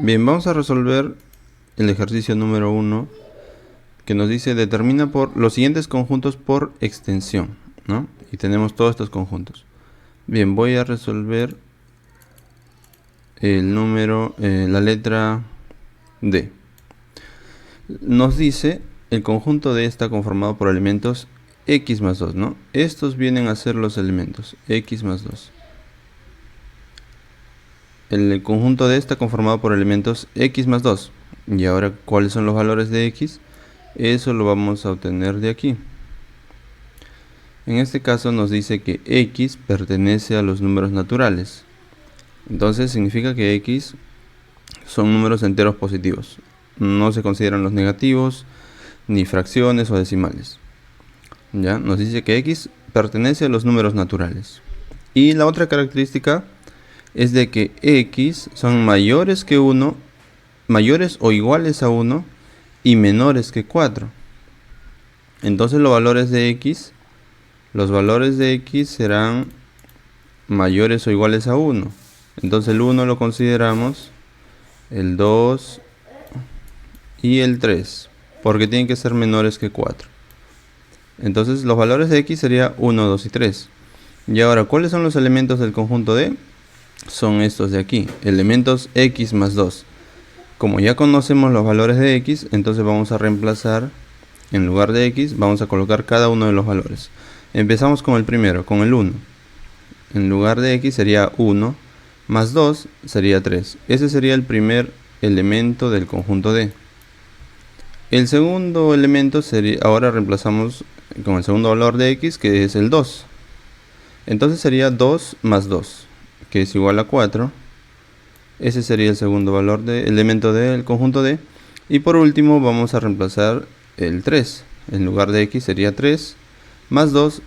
Bien, vamos a resolver el ejercicio número 1 que nos dice determina por los siguientes conjuntos por extensión, ¿no? Y tenemos todos estos conjuntos. Bien, voy a resolver el número, la letra D. Nos dice el conjunto D está conformado por elementos x más 2, ¿no? Estos vienen a ser los elementos x más 2. El conjunto D está conformado por elementos x más 2. Y ahora, ¿cuáles son los valores de x? Eso lo vamos a obtener de aquí. En este caso nos dice que x pertenece a los números naturales. Entonces significa que x son números enteros positivos. No se consideran los negativos, ni fracciones o decimales. ¿Ya? Nos dice que x pertenece a los números naturales. Y la otra característica es de que x son mayores que 1, mayores o iguales a 1 y menores que 4. Entonces los valores de x serán mayores o iguales a 1. Entonces el 1 lo consideramos, el 2 y el 3, porque tienen que ser menores que 4. Entonces los valores de x serían 1, 2 y 3. Y ahora, ¿cuáles son los elementos del conjunto D? Son estos de aquí, elementos x más 2. Como ya conocemos los valores de x, entonces vamos a reemplazar, en lugar de x, vamos a colocar cada uno de los valores. Empezamos con el primero, con el 1. En lugar de x sería 1, más 2 sería 3. Ese sería el primer elemento del conjunto D. El segundo elemento sería, ahora reemplazamos con el segundo valor de x, que es el 2. Entonces sería 2 más 2, que es igual a 4. Ese sería el segundo valor de elemento del conjunto D. Y por último vamos a reemplazar el 3. En lugar de x sería 3 más 2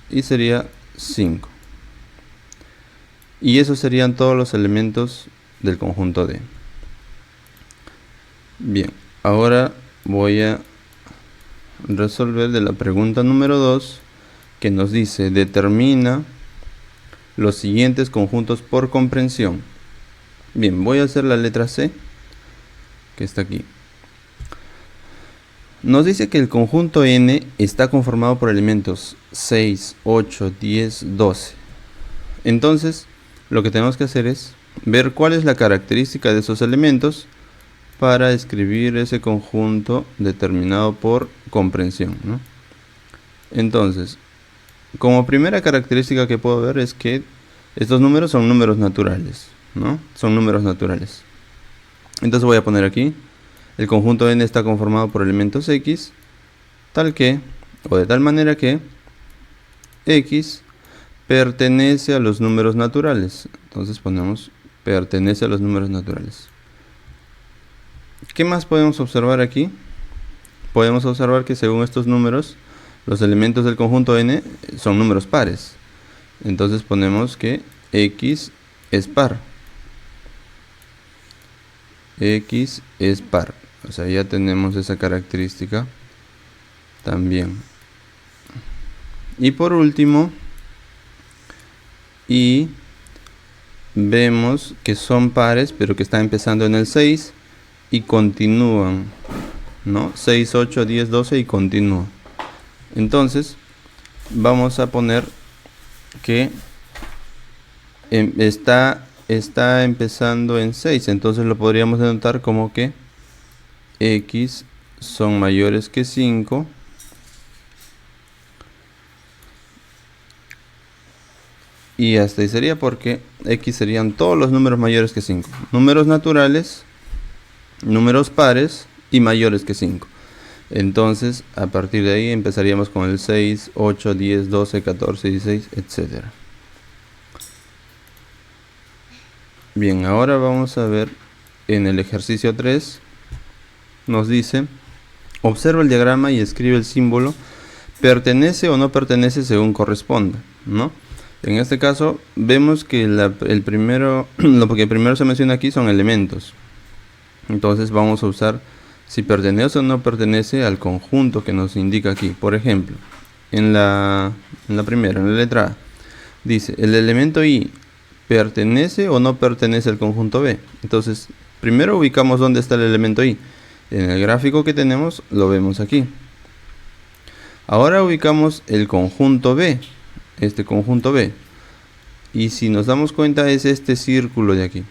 y sería 5. Y esos serían todos los elementos del conjunto D. Bien, ahora voy a resolver de la pregunta número 2, que nos dice determina los siguientes conjuntos por comprensión. Bien, voy a hacer la letra C, que está aquí. Nos dice que el conjunto N está conformado por elementos 6, 8, 10, 12. Entonces, lo que tenemos que hacer es ver cuál es la característica de esos elementos para escribir ese conjunto determinado por comprensión, ¿no? Entonces, como primera característica que puedo ver es que estos números son números naturales, ¿no? Son números naturales. Entonces voy a poner aquí, el conjunto N está conformado por elementos X, tal que, o de tal manera que, X pertenece a los números naturales. Entonces ponemos, pertenece a los números naturales. ¿Qué más podemos observar aquí? Podemos observar que según estos números, los elementos del conjunto N son números pares. Entonces ponemos que X es par. X es par. O sea, ya tenemos esa característica también. Y por último, y vemos que son pares, pero que están empezando en el 6 y continúan, ¿no? 6, 8, 10, 12 y continúan. Entonces, vamos a poner que está empezando en 6, entonces lo podríamos denotar como que x son mayores que 5 y hasta ahí sería, porque x serían todos los números mayores que 5, números naturales, números pares y mayores que 5. Entonces a partir de ahí empezaríamos con el 6, 8, 10, 12, 14, 16, etc. Bien, ahora vamos a ver en el ejercicio 3, nos dice, observa el diagrama y escribe el símbolo, pertenece o no pertenece según corresponda, ¿no? En este caso vemos que lo que primero se menciona aquí son elementos. Entonces vamos a usar si pertenece o no pertenece al conjunto que nos indica aquí. Por ejemplo, en la primera, en la letra A, dice, el elemento Y ¿pertenece o no pertenece al conjunto B? Entonces Primero ubicamos dónde está el elemento i. En el gráfico que tenemos lo vemos aquí. Ahora ubicamos el conjunto B, este conjunto B. Y si nos damos cuenta es este círculo de aquí.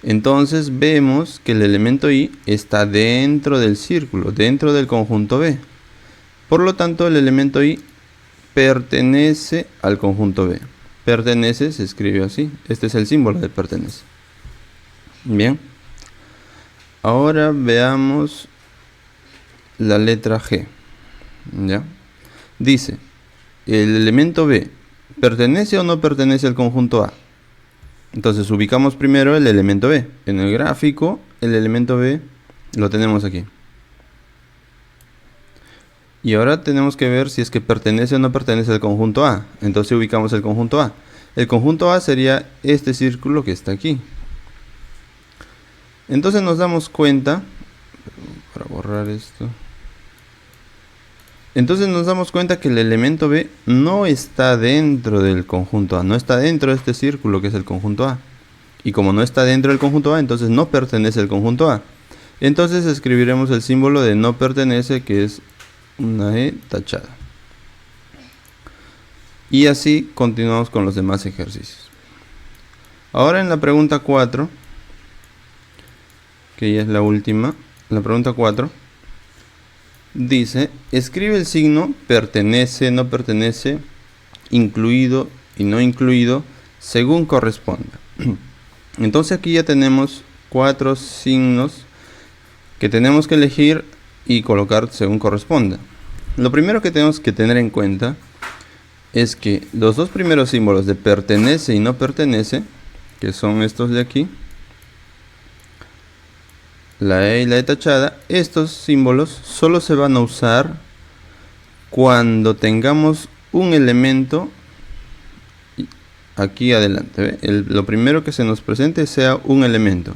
Entonces vemos que el elemento i está dentro del círculo, dentro del conjunto B. Por lo tanto el elemento i pertenece al conjunto B. Pertenece se escribe así. Este es el símbolo de pertenece. Bien. Ahora veamos la letra G. ¿Ya? Dice, ¿el elemento B pertenece o no pertenece al conjunto A? Entonces ubicamos primero el elemento B. En el gráfico, el elemento B lo tenemos aquí. Y ahora tenemos que ver si es que pertenece o no pertenece al conjunto A. Entonces ubicamos el conjunto A. El conjunto A sería este círculo que está aquí. Entonces nos damos cuenta, para borrar esto. Entonces nos damos cuenta que el elemento B no está dentro del conjunto A, no está dentro de este círculo que es el conjunto A. Y como no está dentro del conjunto A, entonces no pertenece al conjunto A. Entonces escribiremos el símbolo de no pertenece, que es una E tachada. Y así continuamos con los demás ejercicios. Ahora en la pregunta 4, que ya es la última, la pregunta 4. Dice, escribe el signo pertenece, no pertenece, incluido y no incluido, según corresponda. Entonces aquí ya tenemos 4 signos que tenemos que elegir y colocar según corresponda. Lo primero que tenemos que tener en cuenta es que los dos primeros símbolos de pertenece y no pertenece, que son estos de aquí, la E y la E tachada, estos símbolos solo se van a usar cuando tengamos un elemento aquí adelante. Lo primero que se nos presente sea un elemento.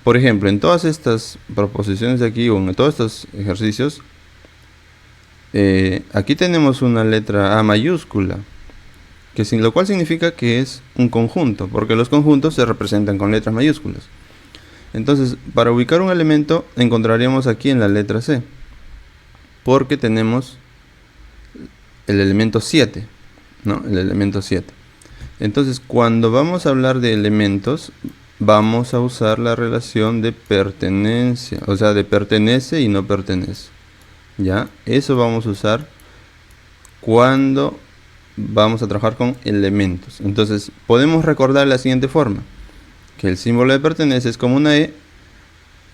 Por ejemplo, en todas estas proposiciones de aquí o en todos estos ejercicios, aquí tenemos una letra A mayúscula, lo cual significa que es un conjunto, porque los conjuntos se representan con letras mayúsculas. Entonces, para ubicar un elemento, encontraríamos aquí en la letra C, porque tenemos el elemento 7, ¿no? El elemento 7. Entonces, cuando vamos a hablar de elementos, vamos a usar la relación de pertenencia, o sea, de pertenece y no pertenece. ¿Ya? Eso vamos a usar cuando vamos a trabajar con elementos. Entonces, podemos recordar la siguiente forma. Que el símbolo de pertenece es como una E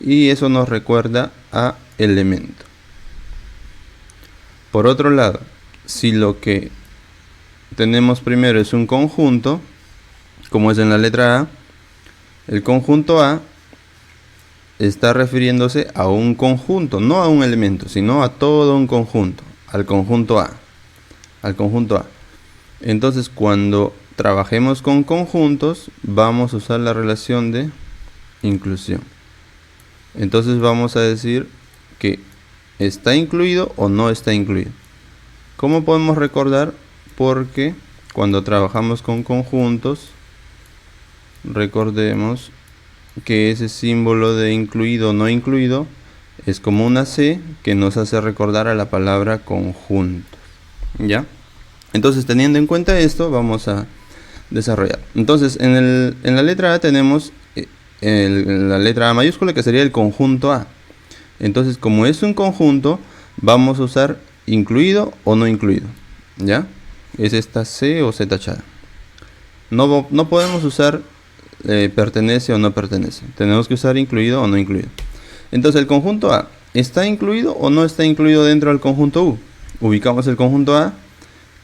y eso nos recuerda a elemento. Por otro lado, si lo que tenemos primero es un conjunto, como es en la letra A, el conjunto A está refiriéndose a un conjunto, no a un elemento, sino a todo un conjunto, al conjunto A. Entonces, cuando trabajemos con conjuntos, vamos a usar la relación de inclusión. Entonces vamos a decir que está incluido o no está incluido. ¿Cómo podemos recordar? Porque cuando trabajamos con conjuntos, recordemos que ese símbolo de incluido o no incluido es como una C que nos hace recordar a la palabra conjuntos. ¿Ya? Entonces, teniendo en cuenta esto, vamos a desarrollar. Entonces, en la letra A tenemos la letra A mayúscula, que sería el conjunto A. Entonces, como es un conjunto, vamos a usar incluido o no incluido. ¿Ya? Es esta C o C tachada. No podemos usar pertenece o no pertenece. Tenemos que usar incluido o no incluido. Entonces, el conjunto A, ¿está incluido o no está incluido dentro del conjunto U? Ubicamos el conjunto A,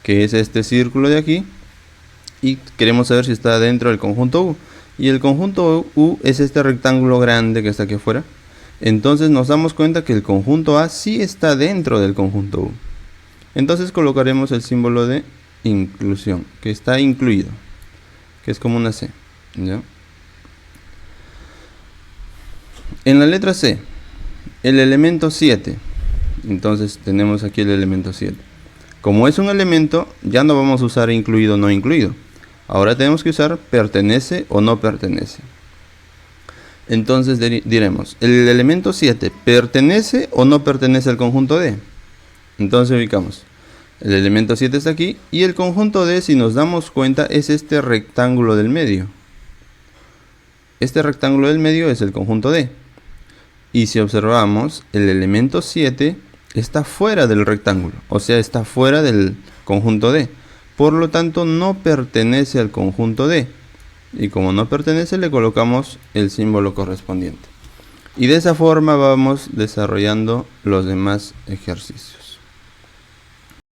que es este círculo de aquí, y queremos saber si está dentro del conjunto U. Y el conjunto U es este rectángulo grande que está aquí afuera. Entonces nos damos cuenta que el conjunto A sí está dentro del conjunto U. Entonces colocaremos el símbolo de inclusión, que está incluido, que es como una C. ¿Ya? En la letra C, el elemento 7. Entonces tenemos aquí el elemento 7. Como es un elemento, ya no vamos a usar incluido o no incluido. Ahora tenemos que usar pertenece o no pertenece. Entonces diremos, ¿el elemento 7 pertenece o no pertenece al conjunto D? Entonces ubicamos, el elemento 7 está aquí y el conjunto D, si nos damos cuenta, es este rectángulo del medio. Este rectángulo del medio es el conjunto D. Y si observamos, el elemento 7 está fuera del rectángulo, o sea, está fuera del conjunto D. Por lo tanto, no pertenece al conjunto D. Y como no pertenece, le colocamos el símbolo correspondiente. Y de esa forma vamos desarrollando los demás ejercicios.